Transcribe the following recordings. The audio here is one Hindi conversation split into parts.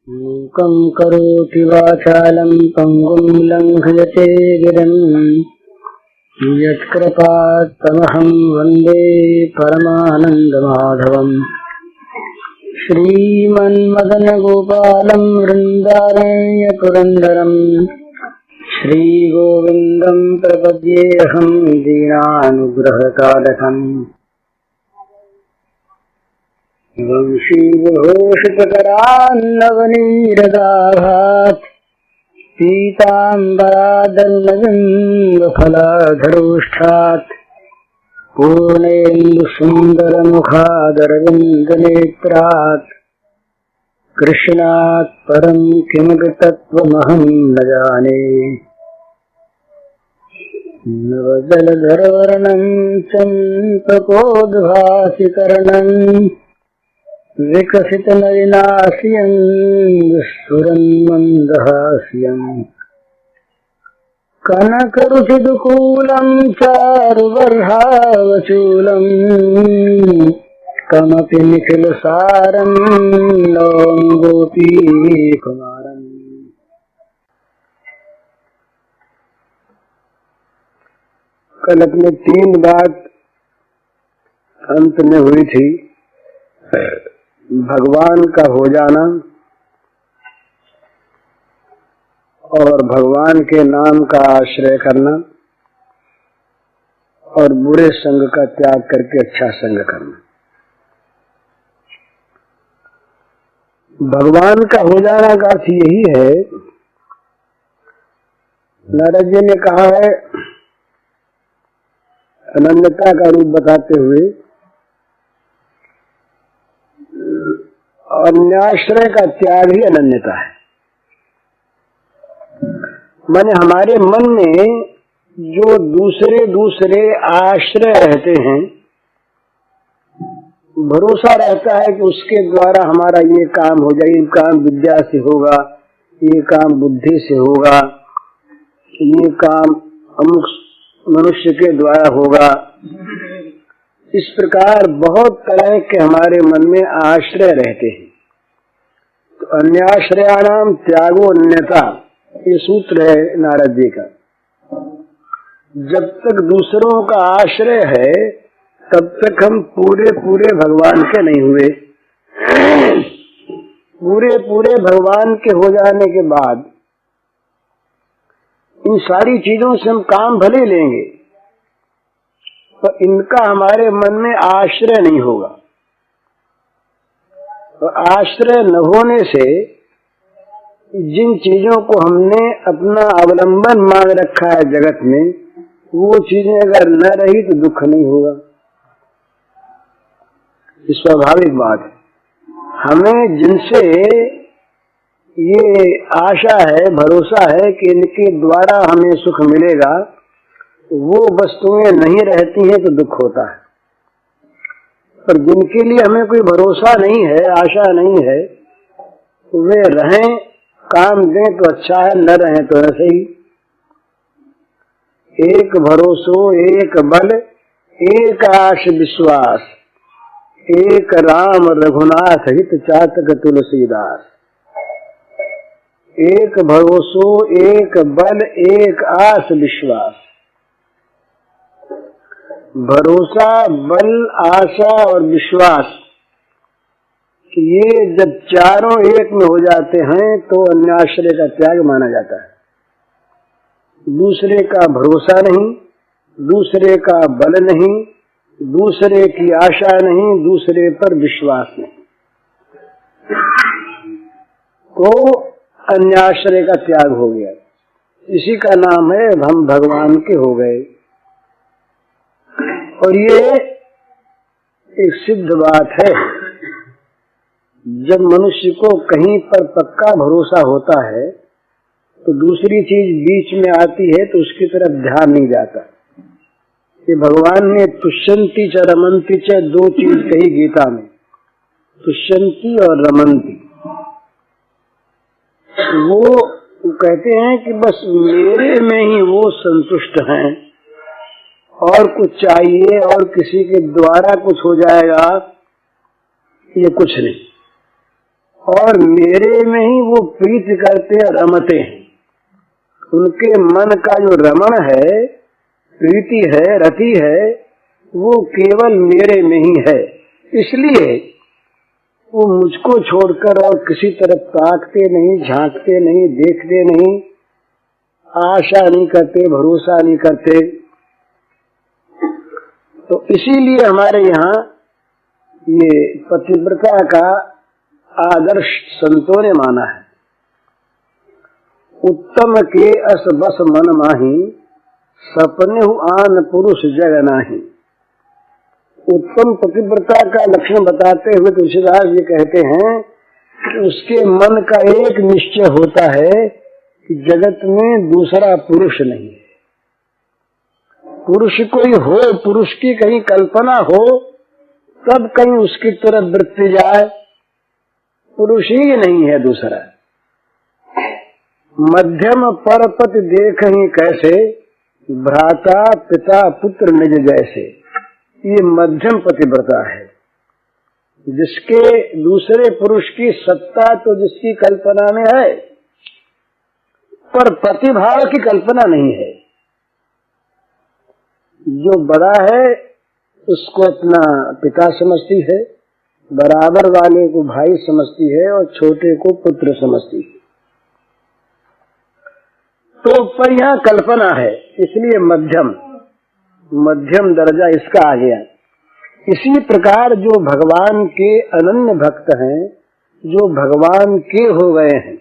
मूकं करोति वाचालं पङ्गुं लङ्घयते गिरिं यत्कृपात्तमहं वन्दे परमानन्दमाधवम्। श्रीमन्मदनगोपालं वृन्दारण्यपुरन्दरं श्रीगोविन्दं प्रपद्येऽहं दीनानुग्रहकालकम्। वंशीविभूषितकरान्नवनीरदाभात् पीताम्बरादर्णबिम्बफलाधरोष्ठात् पूर्णेन्दुसुन्दरमुखादरविन्दनेत्रात् कृष्णात् परं किमपि तत्त्वमहं न जाने। नवजलधरवर्णं चम्पकोद्भासिकर्णम् विकसितनयनास्यं स्फुरन्मन्दहास्यम्। कनकरुचिदुकूलं चारुबर्हावचूलम् कमपि निखिलसारं नौमि गोपीकुमारम्। कल अपने 3 बात अंत में हुई थी। भगवान का हो जाना और भगवान के नाम का आश्रय करना और बुरे संग का त्याग करके अच्छा संग करना। भगवान का हो जाना का अर्थ यही है, नारद जी ने कहा है अनन्यता का रूप बताते हुए, अन्याश्रय का त्याग ही अनन्यता है। माने हमारे मन में जो दूसरे आश्रय रहते हैं, भरोसा रहता है कि उसके द्वारा हमारा ये काम हो जाए, ये काम विद्या से होगा, ये काम बुद्धि से होगा, ये काम अमुक मनुष्य के द्वारा होगा। इस प्रकार बहुत तरह के हमारे मन में आश्रय रहते हैं। तो अन्याश्रयाणाम त्यागो अन्यता, ये सूत्र है नारद जी का। जब तक दूसरों का आश्रय है तब तक हम पूरे भगवान के नहीं हुए। पूरे भगवान के हो जाने के बाद इन सारी चीजों से हम काम भले लेंगे, तो इनका हमारे मन में आश्रय नहीं होगा। तो आश्रय न होने से जिन चीजों को हमने अपना अवलंबन मान रखा है जगत में, वो चीजें अगर न रही तो दुख नहीं होगा। ये स्वाभाविक बात है। हमें जिनसे ये आशा है, भरोसा है कि इनके द्वारा हमें सुख मिलेगा, वो वस्तुएं नहीं रहती हैं तो दुख होता है। पर जिनके लिए हमें कोई भरोसा नहीं है, आशा नहीं है, वे रहें, काम दें तो अच्छा है, न रहें तो ऐसे ही। एक भरोसो एक बल एक आश विश्वास, एक राम रघुनाथ हित चातक तुलसीदास। एक भरोसो एक बल एक आस विश्वास। भरोसा, बल, आशा और विश्वास, ये जब चारों एक में हो जाते हैं तो अन्याश्रय का त्याग माना जाता है। दूसरे का भरोसा नहीं, दूसरे का बल नहीं, दूसरे की आशा नहीं, दूसरे पर विश्वास नहीं, तो अन्याश्रय का त्याग हो गया। इसी का नाम है हम भगवान के हो गए। और ये एक सिद्ध बात है। जब मनुष्य को कहीं पर पक्का भरोसा होता है तो दूसरी चीज बीच में आती है तो उसकी तरफ ध्यान नहीं जाता। ये भगवान ने तुष्यंती च रमंती च 2 चीज कही गीता में, तुष्यंती और रमंती। वो कहते हैं कि बस मेरे में ही वो संतुष्ट हैं, और कुछ चाहिए और किसी के द्वारा कुछ हो जाएगा, ये कुछ नहीं। और मेरे में ही वो प्रीति करते रमते हैं। उनके मन का जो रमण है, प्रीति है, रति है, वो केवल मेरे में ही है। इसलिए वो मुझको छोड़कर और किसी तरफ ताकते नहीं, झांकते नहीं, देखते नहीं, आशा नहीं करते, भरोसा नहीं करते। तो इसीलिए हमारे यहाँ ये पतिव्रता का आदर्श संतों ने माना है। उत्तम के अस बस मन माही, सपने आन पुरुष जग नाही। उत्तम पतिव्रता का लक्षण बताते हुए तुलसीदास जी कहते हैं कि उसके मन का एक निश्चय होता है कि जगत में दूसरा पुरुष नहीं है। पुरुष कोई हो, पुरुष की कहीं कल्पना हो, तब कहीं उसकी तरफ वृत्ति जाए, पुरुष ही नहीं है दूसरा। मध्यम परपति देख ही कैसे, भ्राता पिता पुत्र निज जैसे। ये मध्यम पतिव्रता है, जिसके दूसरे पुरुष की सत्ता तो जिसकी कल्पना में है, पर प्रतिभाव की कल्पना नहीं है। जो बड़ा है उसको अपना पिता समझती है, बराबर वाले को भाई समझती है और छोटे को पुत्र समझती है। तो पर यहाँ कल्पना है, इसलिए मध्यम दर्जा इसका आ गया। इसी प्रकार जो भगवान के अनन्य भक्त हैं, जो भगवान के हो गए हैं,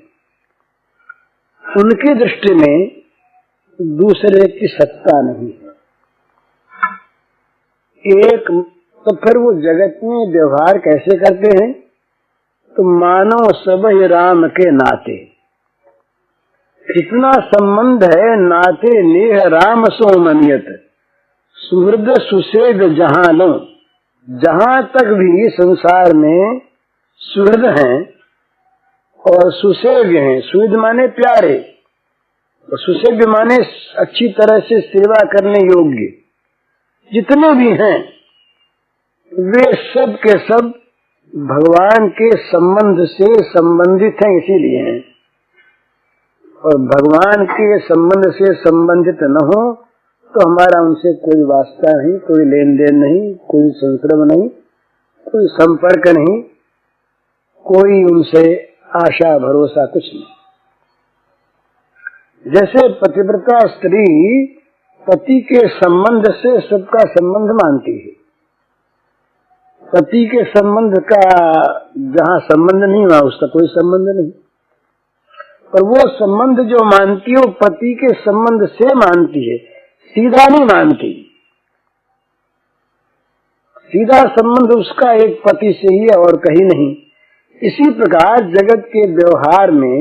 उनकी दृष्टि में दूसरे की सत्ता नहीं है। एक तो फिर वो जगत में व्यवहार कैसे करते हैं, तो मानो सब ही राम के नाते। इतना संबंध है, नाते नेह राम सो मनियत, सुहृद सुसेग जहां लो। जहां तक भी संसार में सुहृद हैं और सुसेग हैं, सुहृद माने प्यारे और सुसेग माने अच्छी तरह से सेवा करने योग्य, जितने भी हैं वे सब के सब भगवान के संबंध से संबंधित हैं, इसीलिए हैं। और भगवान के संबंध से संबंधित न हो तो हमारा उनसे कोई वास्ता नहीं, कोई लेन देन नहीं, कोई संसर्ग नहीं, कोई संपर्क नहीं, कोई उनसे आशा भरोसा कुछ नहीं। जैसे पतिव्रता स्त्री पति के संबंध से सबका संबंध मानती है, पति के संबंध का जहाँ संबंध नहीं वहाँ उसका कोई संबंध नहीं, पर वो संबंध जो मानती है वो पति के संबंध से मानती है, सीधा नहीं मानती। सीधा संबंध उसका एक पति से ही है और कहीं नहीं। इसी प्रकार जगत के व्यवहार में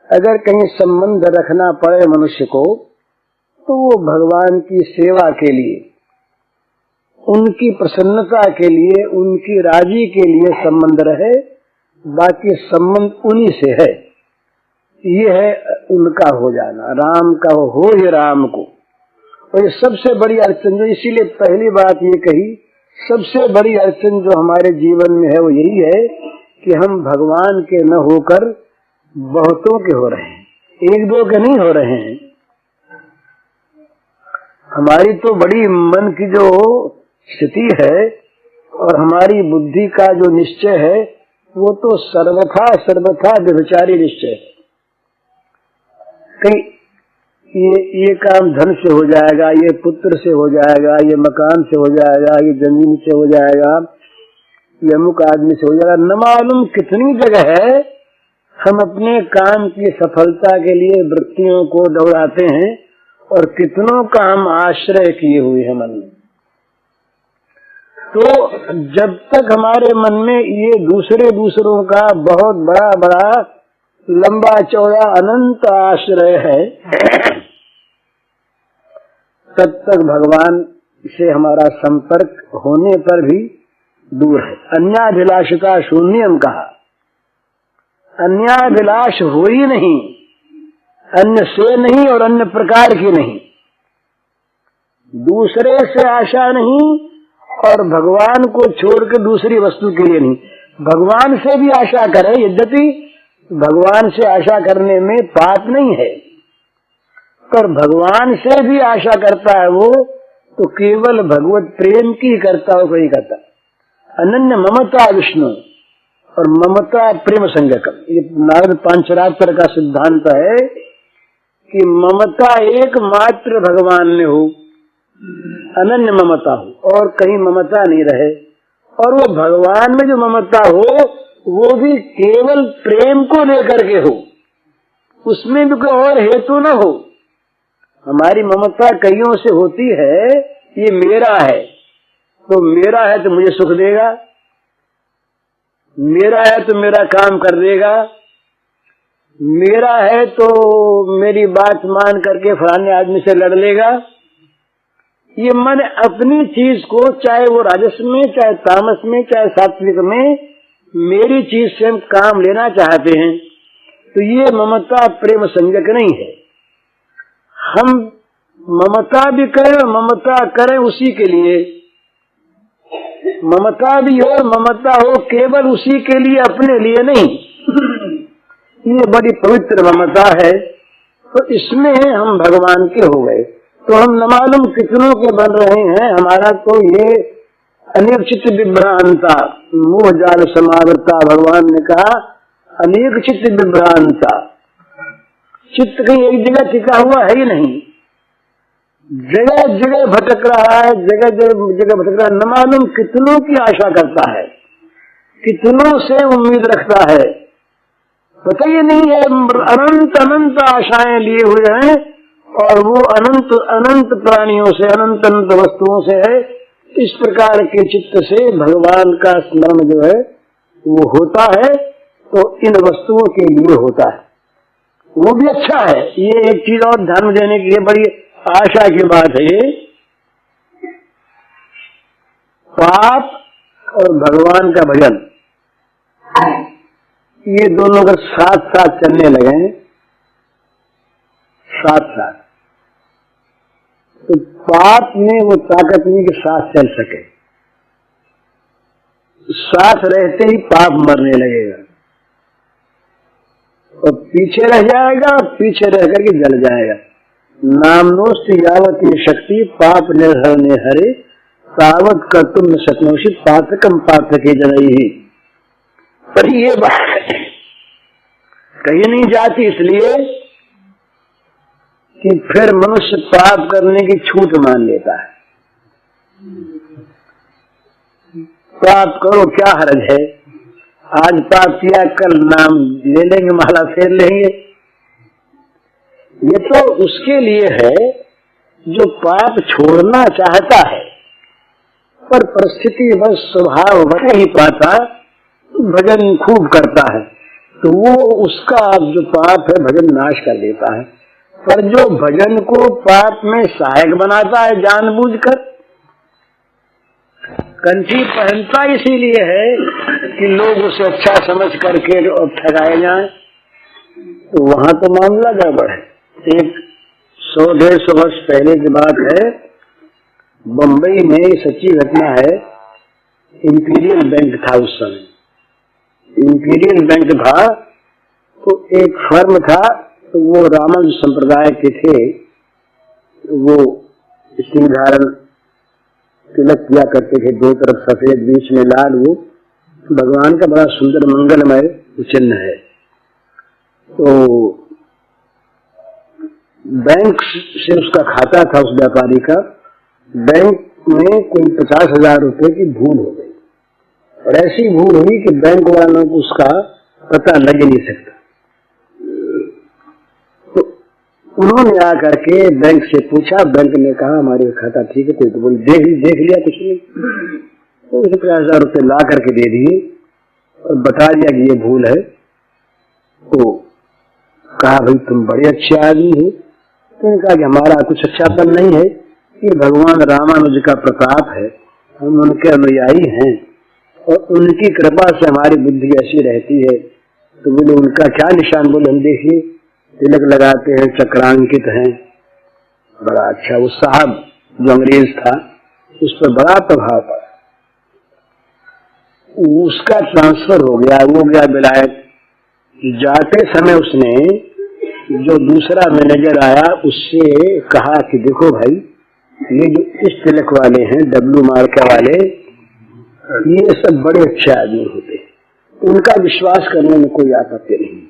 अगर कहीं संबंध रखना पड़े मनुष्य को, तो वो भगवान की सेवा के लिए, उनकी प्रसन्नता के लिए, उनकी राजी के लिए संबंध रहे, बाकी संबंध उन्हीं से है। ये है उनका हो जाना, राम का हो ही राम को। और ये सबसे बड़ी अड़चन जो, इसीलिए पहली बात ये कही, सबसे बड़ी अड़चन जो हमारे जीवन में है वो यही है कि हम भगवान के न होकर बहुतों के हो रहे हैं, एक दो के नहीं हो रहे हैं। हमारी तो बड़ी मन की जो स्थिति है और हमारी बुद्धि का जो निश्चय है वो तो सर्वथा व्यभिचारी निश्चय है। कहीं ये काम धन से हो जाएगा, ये पुत्र से हो जाएगा, ये मकान से हो जाएगा, ये जमीन से हो जाएगा, ये अमुक आदमी से हो जाएगा। न मालूम कितनी जगह है हम अपने काम की सफलता के लिए वृत्तियों को दौड़ाते हैं और कितनों का हम आश्रय किए हुए हैं मन में। तो जब तक हमारे मन में ये दूसरों का बहुत बड़ा लंबा चौड़ा अनंत आश्रय है, तब तक भगवान से हमारा संपर्क होने पर भी दूर है। अन्याभिलाषिता शून्यम कहा, अन्याभिलाष हो ही नहीं, अन्य से नहीं और अन्य प्रकार की नहीं, दूसरे से आशा नहीं और भगवान को छोड़ के दूसरी वस्तु के लिए नहीं। भगवान से भी आशा करे, यद्यपि भगवान से आशा करने में पाप नहीं है, पर भगवान से भी आशा करता है वो तो केवल भगवत प्रेम की करता हो, कोई करता। अनन्य ममता विष्णु और ममता प्रेम संज्ञकम, ये नारद पांचरात्र का सिद्धांत है कि ममता एकमात्र भगवान में हो, अनन्य ममता हो और कहीं ममता नहीं रहे, और वो भगवान में जो ममता हो वो भी केवल प्रेम को लेकर के हो, उसमें भी कोई और हेतु न हो। हमारी ममता कईयों से होती है, ये मेरा है तो मेरा है तो मुझे सुख देगा, मेरा है तो मेरा काम कर देगा, मेरा है तो मेरी बात मान करके फलाने आदमी से लड़ लेगा। ये मन अपनी चीज को, चाहे वो राजस में, चाहे तामस में, चाहे सात्विक में, मेरी चीज से हम काम लेना चाहते हैं, तो ये ममता प्रेम संज्ञक नहीं है। हम ममता भी करें, ममता करें उसी के लिए, ममता भी हो, ममता हो केवल उसी के लिए, अपने लिए नहीं। ये बड़ी पवित्र ममता है, तो इसमें हम भगवान के हो गए, तो हम न मालूम कितनों के बन रहे हैं। हमारा तो ये अनेक चित्त विभ्रांता, मोह जाल समावृता, भगवान ने कहा अनेक चित्त विभ्रांता, चित्त कहीं एक जगह टिका हुआ है ही नहीं, जगह जगह भटक रहा है, जगह जगह भटक रहा है, न मालूम कितनों की आशा करता है, कितनों से उम्मीद रखता है, पता ही नहीं है। अनंत अनंत आशाएं लिए हुए हैं और वो अनंत अनंत प्राणियों से, अनंत अनंत वस्तुओं से है। इस प्रकार के चित्त से भगवान का स्मरण जो है वो होता है, तो इन वस्तुओं के लिए होता है, वो भी अच्छा है। ये एक चीज और ध्यान में देने की बड़ी आशा की बात है, ये पाप और भगवान का भजन, ये दोनों अगर साथ साथ चलने लगे, साथ साथ, तो पाप में वो ताकत नहीं कि साथ चल सके, साथ रहते ही पाप मरने लगेगा और पीछे रह जाएगा, पीछे रह करके जल जाएगा। नामनोस्त यावत ये शक्ति पाप निर्हरने हरे, तावत कर्तुम न शक्नोषि पातकम पातके जनई। पर ये बात कहीं नहीं जाती, इसलिए कि फिर मनुष्य पाप करने की छूट मान लेता है। पाप करो क्या हर्ज है, आज पाप किया कल नाम ले लेंगे, माला फेर लेंगे। ये तो उसके लिए है जो पाप छोड़ना चाहता है पर परिस्थिति बस स्वभाव बन नहीं पाता, तो भजन खूब करता है, तो वो उसका जो पाप है भजन नाश कर देता है। पर जो भजन को पाप में सहायक बनाता है जानबूझकर, कंठी पहनता इसीलिए है कि लोग उसे अच्छा समझ करके ठगाए जाएं, तो वहां तो मामला गड़बड़ है। एक 100-150 वर्ष पहले की बात है, बम्बई में सच्ची घटना है, इंपीरियल बैंक था उस समय, इंपीरियल बैंक था, तो एक फर्म था, तो वो रामानुज संप्रदाय के थे, वो सिंह धारण तिलक किया करते थे, दो तरफ सफेद बीच में लाल, वो भगवान का बड़ा सुंदर मंगलमय चिन्ह है। तो बैंक से उसका खाता था, उस व्यापारी का, बैंक में कोई 50,000 रुपए की भूल हो गई, और ऐसी भूल हुई कि बैंक वालों को उसका पता लग ही नहीं सकता। तो उन्होंने आकर के बैंक से पूछा, बैंक ने कहा हमारे खाता ठीक है, कोई तो बोल देख लिया कुछ नहीं, तो उसे 50,000 रुपए ला करके दे दिए और बता दिया कि ये भूल है। तो कहा भाई तुम बड़े अच्छे आदमी हो, तो उन्होंने कहा कि हमारा कुछ अच्छापन नहीं है, ये भगवान रामानुज का प्रताप है, हम उनके अनुयायी हैं और उनकी कृपा से हमारी बुद्धि ऐसी रहती है। तो बोले उनका क्या निशान, बोले हम देखिए तिलक लगाते हैं, चक्रांकित हैं, बड़ा अच्छा। वो साहब जो अंग्रेज था उस पर बड़ा प्रभाव पड़ा। उसका ट्रांसफर हो गया, वो गया विलायत। जाते समय उसने जो दूसरा मैनेजर आया उससे कहा कि देखो भाई, ये जो इस तिलक वाले हैं, डब्लू मार्का वाले, ये सब बड़े अच्छे आदमी होते हैं, उनका विश्वास करने में कोई आपत्ति नहीं।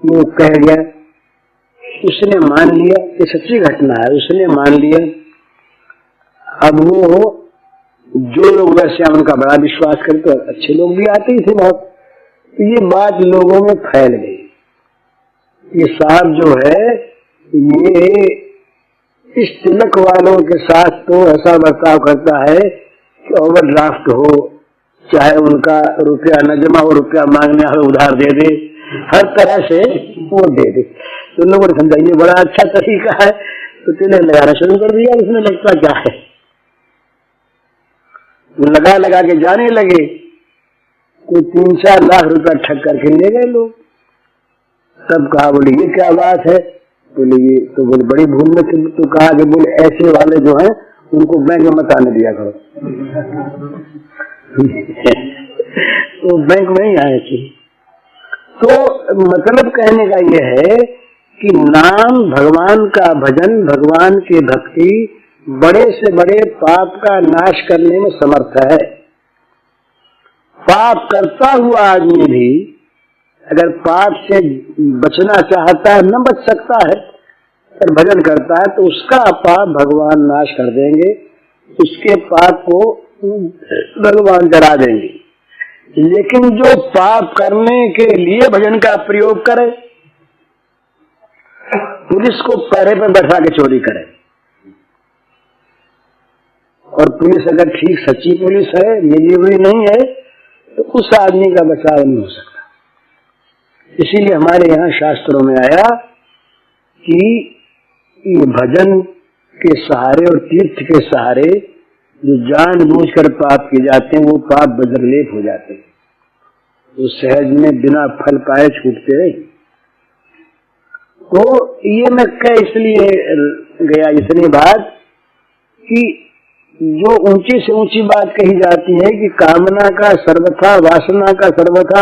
वो कह गया, उसने मान लिया, ये सच्ची घटना है, उसने मान लिया। अब वो जो लोग वैसे उनका बड़ा विश्वास करते, तो अच्छे लोग भी आते ही थे बहुत। तो ये बात लोगों में फैल गई, ये साहब जो है ये इस तिलक वालों के साथ तो ऐसा बर्ताव करता है कि ओवरड्राफ्ट हो, चाहे उनका रुपया न जमा हो, रुपया मांगने हो उधार दे दे, हर तरह से वो दे दे। तो लोगों ने समझा ये बड़ा अच्छा तरीका है, तो तिलक लगाना शुरू कर दिया। उसमें लगता क्या है, वो लगा लगा के जाने लगे। कोई 3-4 लाख रुपया ठग करके ले गए लोग। तब कहा, बोले ये क्या बात है? बोले ये तो बोले बड़ी भूल में थी। तो कहा कि बोले ऐसे वाले जो हैं उनको बैंक में मत आने दिया करो। तो बैंक में ही आए थे। तो मतलब कहने का यह है कि नाम, भगवान का भजन, भगवान की भक्ति बड़े से बड़े पाप का नाश करने में समर्थ है। पाप करता हुआ आदमी भी अगर पाप से बचना चाहता है, न बच सकता है, पर भजन करता है तो उसका पाप भगवान नाश कर देंगे, उसके पाप को भगवान जला देंगे। लेकिन जो पाप करने के लिए भजन का प्रयोग करे, पुलिस को पैरे पर बैठा के चोरी करे, और पुलिस अगर ठीक सच्ची पुलिस है, मिली हुई नहीं है, तो उस आदमी का बचाव नहीं हो सकता। इसीलिए हमारे यहाँ शास्त्रों में आया कि ये भजन के सहारे और तीर्थ के सहारे जो जानबूझकर पाप किए जाते हैं, वो पाप बज्रलेप हो जाते हैं, वो सहज में बिना फल पाए छूटते हैं। तो ये मैं कह इसलिए गया इतनी बात कि जो ऊंची से ऊंची बात कही जाती है कि कामना का सर्वथा, वासना का सर्वथा,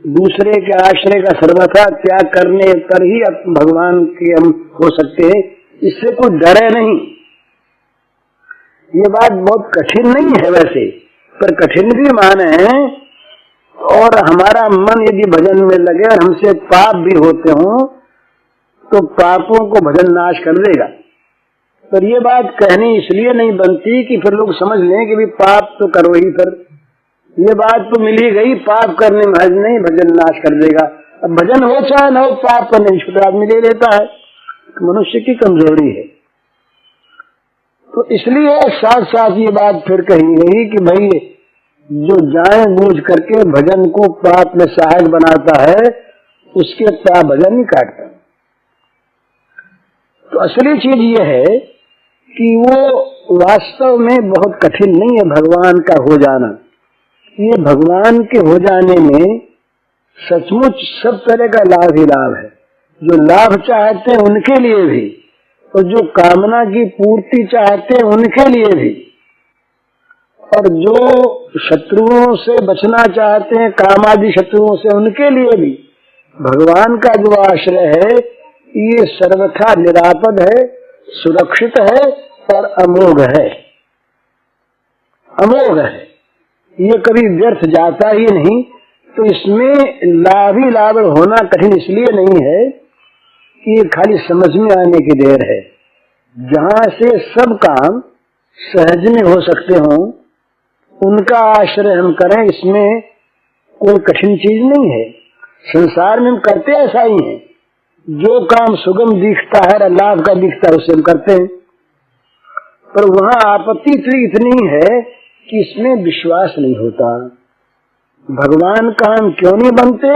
दूसरे के आश्रय का सर्वथा त्याग करने पर ही भगवान के हम हो सकते हैं, इससे कोई डरे नहीं। ये बात बहुत कठिन नहीं है वैसे, पर कठिन भी माने, और हमारा मन यदि भजन में लगे और हमसे पाप भी होते हों तो पापों को भजन नाश कर देगा। पर ये बात कहनी इसलिए नहीं बनती कि फिर लोग समझ लें कि भी पाप तो करो ही। फिर ये बात तो मिली गई, पाप करने में नहीं भजन नाश कर देगा। अब भजन हो चाहे न हो, पाप करने में छूट आदमी ले लेता है, मनुष्य की कमजोरी है। तो इसलिए साथ साथ ये बात फिर कही गई कि भाई जो जानबूझ करके भजन को पाप में सहायक बनाता है, उसके पाप भजन नहीं काटता। तो असली चीज ये है कि वो वास्तव में बहुत कठिन नहीं है भगवान का हो जाना। ये भगवान के हो जाने में सचमुच सब तरह का लाभ ही लाभ है। जो लाभ चाहते हैं उनके लिए भी, और जो कामना की पूर्ति चाहते हैं उनके लिए भी, और जो शत्रुओं से बचना चाहते हैं, कामादि शत्रुओं से, उनके लिए भी भगवान का जो आश्रय है ये सर्वथा निरापद है, सुरक्षित है और अमोघ है। अमोघ है, ये कभी व्यर्थ जाता ही नहीं। तो इसमें लाभ ही लाभ होना कठिन इसलिए नहीं है कि ये खाली समझ में आने की देर है। जहां से सब काम सहज में हो सकते हों उनका आश्रय हम करें, इसमें कोई कठिन चीज नहीं है। संसार में हम करते ऐसा ही है, जो काम सुगम दिखता है, लाभ का दिखता है, उसे हम करते हैं। पर वहां आपत्ति इतनी है कि इसमें विश्वास नहीं होता। भगवान का हम क्यों नहीं बनते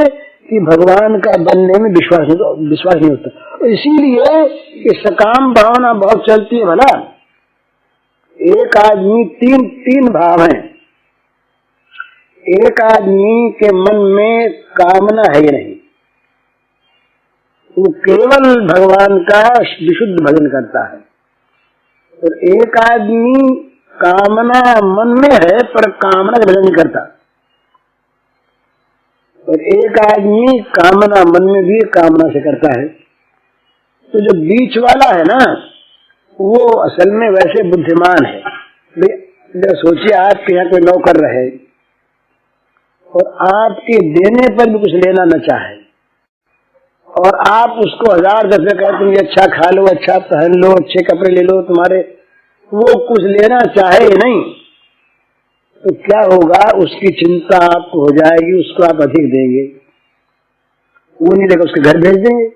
कि भगवान का बनने में विश्वास नहीं होता। इसीलिए कि सकाम भावना बहुत चलती है। भला एक आदमी तीन भाव हैं। एक आदमी के मन में कामना है ही नहीं, वो केवल भगवान का विशुद्ध भजन करता है। और एक आदमी कामना मन में है पर कामना का भजन नहीं करता, और एक आदमी कामना मन में भी कामना से करता है। तो जो बीच वाला है ना, वो असल में वैसे बुद्धिमान है। सोचिए आपके यहाँ कोई नौकर रहे और आपके देने पर भी कुछ लेना न चाहे, और आप उसको 1000 रुपये कहते तुम ये अच्छा खा लो, अच्छा पहन लो, अच्छे कपड़े ले लो, तुम्हारे वो कुछ लेना चाहे नहीं, तो क्या होगा? उसकी चिंता आपको हो जाएगी, उसको आप अधिक देंगे, वो नहीं देगा, उसके घर भेज देंगे।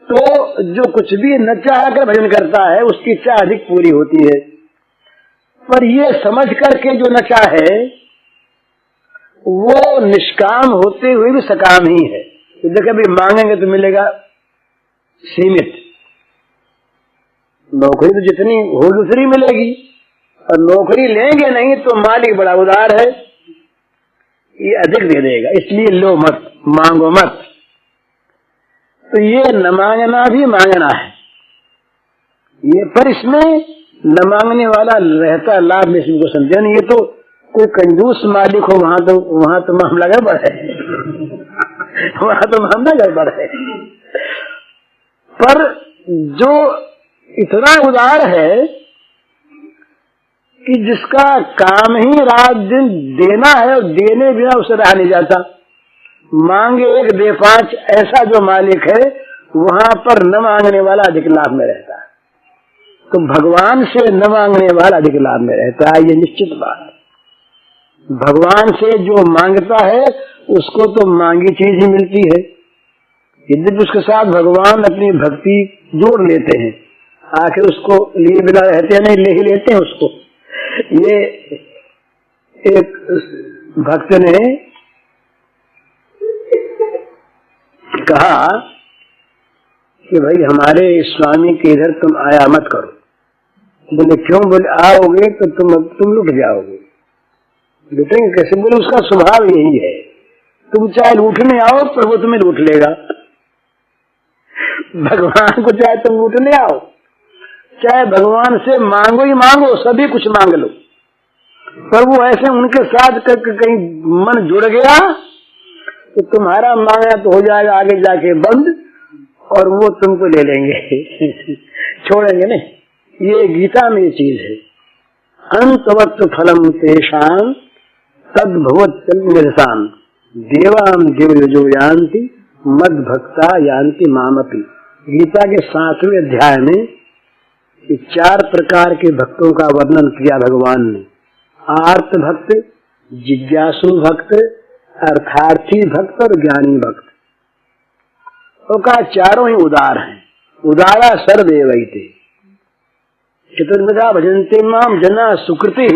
तो जो कुछ भी न चाह कर भजन करता है उसकी इच्छा अधिक पूरी होती है, पर ये समझ करके जो न चाहे वो निष्काम होते हुए भी सकाम ही है। तो देखिए भाई, मांगेंगे तो मिलेगा सीमित, नौकरी तो जितनी होगी उतनी मिलेगी, और नौकरी लेंगे नहीं तो मालिक बड़ा उदार है, ये अधिक दे देगा, इसलिए लो मत, मांगो मत। तो ये न मांगना भी मांगना है ये, पर इसमें न मांगने वाला रहता लाभ में इसमें को समझे नहीं। ये तो कोई कंजूस मालिक हो वहां तो मामला गड़बड़ है वहां तो मामला गड़बड़ है। पर जो इतना उदार है कि जिसका काम ही रात दिन देना है, और देने बिना उसे रहा नहीं जाता, मांगे 1 दे 5, ऐसा जो मालिक है वहां पर न मांगने वाला अधिक लाभ में रहता है। तो भगवान से न मांगने वाला अधिक लाभ में रहता है, ये निश्चित बात है। भगवान से जो मांगता है उसको तो मांगी चीज ही मिलती है, यद्यपि उसके साथ भगवान अपनी भक्ति जोड़ लेते हैं, आखिर उसको लिए बिना रहते हैं नहीं, ले ही लेते हैं उसको। ये एक भक्त ने कहा कि भाई हमारे स्वामी के इधर तुम आया मत करो। बोले क्यों? बोले आओगे तो तुम लुट जाओगे। लुटेंगे कैसे? बोले उसका स्वभाव यही है, तुम चाहे लूटने आओ पर वो तुम्हें लूट लेगा। भगवान को चाहे तुम लूटने आओ, चाहे भगवान से मांगो ही मांगो, सभी कुछ मांग लो, पर वो ऐसे उनके साथ करके कहीं मन जुड़ गया तो तुम्हारा मांगना तो हो जाएगा आगे जाके बंद, और वो तुमको ले लेंगे छोड़ेंगे नहीं। ये गीता में ये चीज है, अंतवत् फलम तेषां तद्भवत् निरसान देवाम देवयजो यान्ति मद भक्ता यान्ति मामपि। गीता के 7वें अध्याय में 4 प्रकार के भक्तों का वर्णन किया भगवान ने, आर्त भक्त, जिज्ञासु भक्त, अर्थार्थी भक्त और ज्ञानी भक्त। तो कहा चारों ही उदार हैं, उदारा सर्वैवैते चतुर्विधा भजन्ते माम जना सुकृति,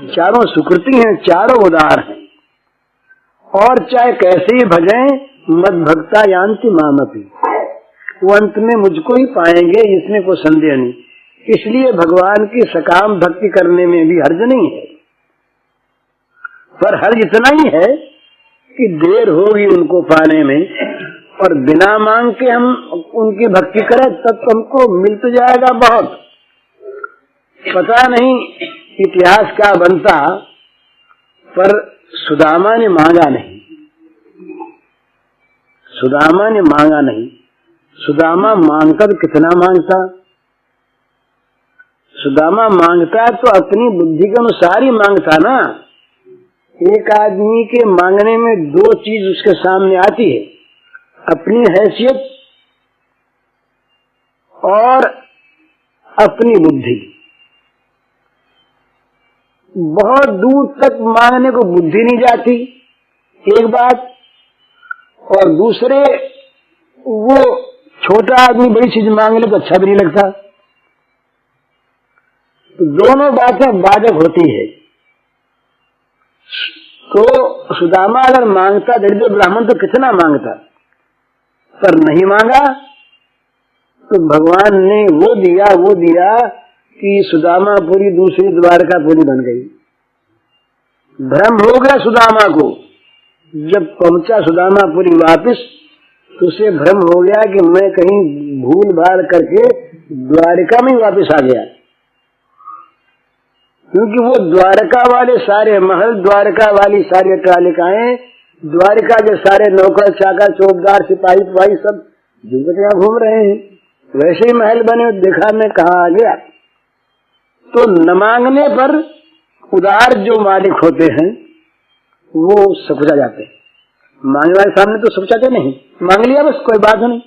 चारों सुकृति हैं, चारों उदार हैं, और चाहे कैसे ही भजें मद भक्ता यान्ति मामपि, वो अंत में मुझको ही पाएंगे, इसमें कोई संदेह नहीं। इसलिए भगवान की सकाम भक्ति करने में भी हर्ज नहीं है, पर हर्ज इतना ही है कि देर होगी उनको पाने में, और बिना मांग के हम उनकी भक्ति करें तब तो हमको मिल तो जाएगा बहुत। पता नहीं इतिहास क्या बनता, पर सुदामा ने मांगा नहीं, सुदामा ने मांगा नहीं। सुदामा मांगता तो कितना मांगता? सुदामा मांगता तो अपनी बुद्धि के अनुसार ही मांगता ना। एक आदमी के मांगने में 2 चीज उसके सामने आती है, अपनी हैसियत और अपनी बुद्धि। बहुत दूर तक मांगने को बुद्धि नहीं जाती, एक बात, और दूसरे वो छोटा आदमी बड़ी चीज मांग ले तो अच्छा भी नहीं लगता। तो दोनों बातें बाधक होती है। तो सुदामा अगर मांगता, दरिद्र ब्राह्मण तो कितना मांगता, पर नहीं मांगा, तो भगवान ने वो दिया कि सुदामा पूरी दूसरी द्वारका पूरी बन गई। भ्रम हो गया सुदामा को, जब पहुंचा सुदामा पूरी वापस, तो उसे भ्रम हो गया कि मैं कहीं भूल भाल करके द्वारिका में वापस आ गया, क्योंकि वो द्वारका वाले सारे महल, द्वारका वाली सारी अट्टालिकाएं, द्वारिका के सारे नौकर चाकर चौकीदार सिपाही सब जुगतियां घूम रहे हैं, वैसे ही महल बने। देखा मैं कहाँ आ गया। तो न मांगने पर उदार जो मालिक होते हैं वो सकुचा जाते हैं, मांगने वाले सामने तो सकुचाते नहीं, मांग लिया बस कोई बात नहीं।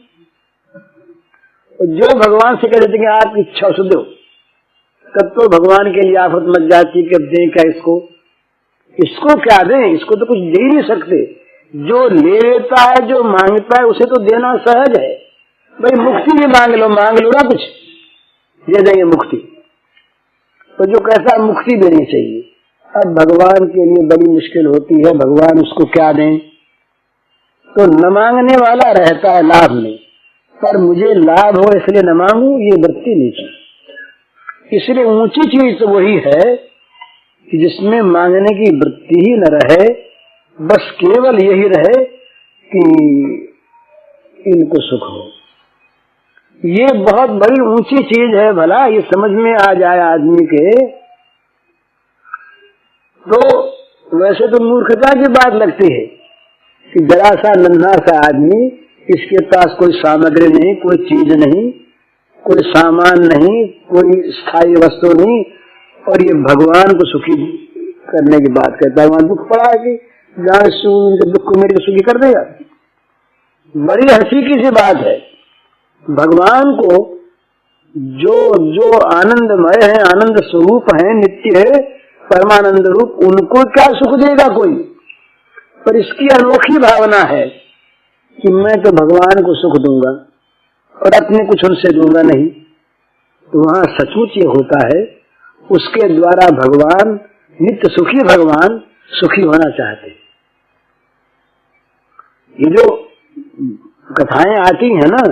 जो भगवान से कह देते कि आपकी इच्छा से दो, तब तो भगवान के लिए आफत मच जाती कि अब दें क्या इसको क्या दें, इसको तो कुछ दे ही नहीं सकते। जो ले लेता है, जो मांगता है, उसे तो देना सहज है। भाई मुक्ति भी मांग लो ना, कुछ दे देंगे मुक्ति। तो जो कहता है मुक्ति देनी चाहिए, अब भगवान के लिए बड़ी मुश्किल होती है, भगवान उसको क्या दें। तो न मांगने वाला रहता है लाभ में, पर मुझे लाभ हो इसलिए न मांगू, ये वृत्ति नहीं चाहिए। इसलिए ऊंची चीज तो वही है कि जिसमें मांगने की वृत्ति ही न रहे, बस केवल यही रहे कि इनको सुख हो। ये बहुत बड़ी ऊंची चीज है। भला ये समझ में आ जाए आदमी के तो वैसे तो मूर्खता की बात लगती है कि जरा सा नन्हा सा आदमी, इसके पास कोई सामग्री नहीं, कोई चीज नहीं, कोई सामान नहीं, कोई स्थायी वस्तु नहीं, और ये भगवान को सुखी करने की बात कहता है। वहां दुख पड़ा है कि जहाँ दुख को मेरे सुखी कर देगा। बड़ी हंसी की सी बात है। भगवान को जो आनंदमय है, आनंद स्वरूप है, नित्य है, परमानंद रूप, उनको क्या सुख देगा कोई। पर इसकी अनोखी भावना है कि मैं तो भगवान को सुख दूंगा और अपने कुछ उनसे दूंगा नहीं। तो वहां सचमुच ये होता है, उसके द्वारा भगवान, नित्य सुखी भगवान सुखी होना चाहते। ये जो कथाएं आती है ना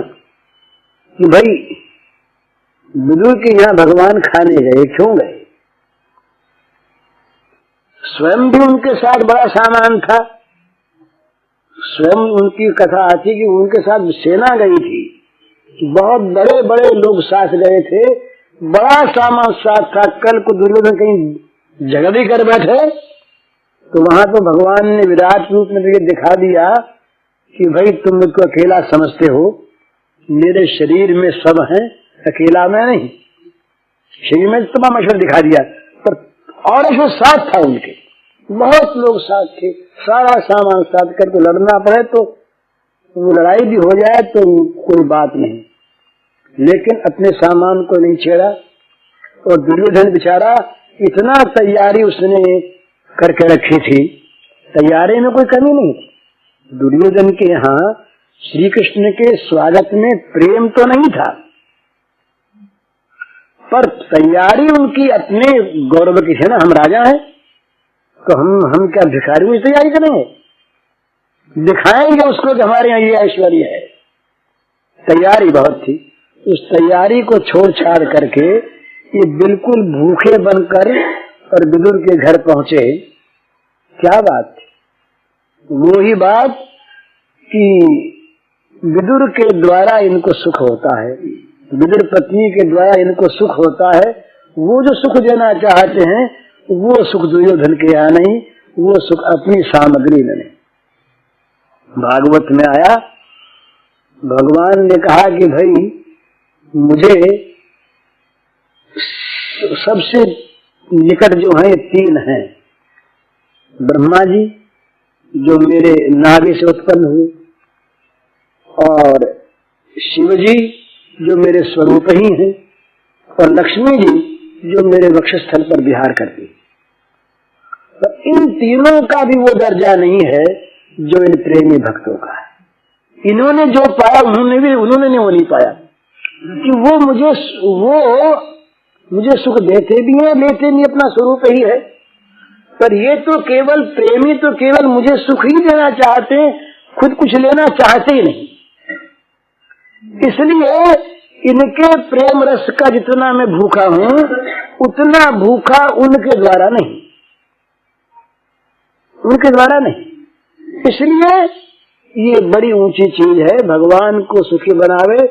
कि भाई विदुर के यहाँ भगवान खाने गए, क्यों गए? स्वयं भी उनके साथ बड़ा सामान था। स्वयं उनकी कथा आती कि उनके साथ सेना गई थी, बहुत बड़े बड़े लोग साथ गए थे, बड़ा सामान साथ था। कल को दुर्योधन कहीं झगड़े कर बैठे तो वहां तो भगवान ने विराट रूप में दिखा दिया कि भाई तुम मुझको अकेला समझते हो, मेरे शरीर में सब हैं, अकेला मैं नहीं। शरीर में तमाम अक्षर दिखा दिया, पर और ऐसे साथ था उनके, बहुत लोग साथ थे, सारा सामान साथ करके लड़ना पड़े तो वो लड़ाई भी हो जाए तो कोई बात नहीं, लेकिन अपने सामान को नहीं छेड़ा। और दुर्योधन बेचारा इतना तैयारी उसने करके रखी थी, तैयारी में कोई कमी नहीं थी। दुर्योधन के यहाँ श्री कृष्ण के स्वागत में प्रेम तो नहीं था, पर तैयारी उनकी अपने गौरव की थी ना। हम राजा हैं तो हम क्या भिखारी की तैयारी करेंगे? दिखाएंगे उसको कि हमारे यहाँ ये ऐश्वर्य है। तैयारी बहुत थी। उस तैयारी को छोड़ छाड़ करके ये बिल्कुल भूखे बनकर और विदुर के घर पहुंचे। क्या बात थी? वो ही बात कि विदुर के द्वारा इनको सुख होता है, विदुर पत्नी के द्वारा इनको सुख होता है। वो जो सुख देना चाहते हैं वो सुख दुर्योधन के यहाँ नहीं, वो सुख अपनी सामग्री में नहीं। भागवत में आया, भगवान ने कहा कि भाई मुझे सबसे निकट जो है तीन हैं, ब्रह्मा जी जो मेरे नाभि से उत्पन्न हुए, और शिव जी जो मेरे स्वरूप ही हैं, और लक्ष्मी जी जो मेरे वक्षस्थल पर विहार करती। तो इन तीनों का भी वो दर्जा नहीं है जो इन प्रेमी भक्तों का है। इन्होंने जो पाया उन्होंने वो नहीं पाया कि वो मुझे सुख देते भी हैं, लेते भी अपना स्वरूप ही है। पर ये तो केवल प्रेमी तो केवल मुझे सुख ही देना चाहते हैं, खुद कुछ लेना चाहते ही नहीं। इसलिए इनके प्रेम रस का जितना मैं भूखा हूं, उतना भूखा उनके द्वारा नहीं, उनके द्वारा नहीं। इसलिए ये बड़ी ऊंची चीज है, भगवान को सुखी बनावे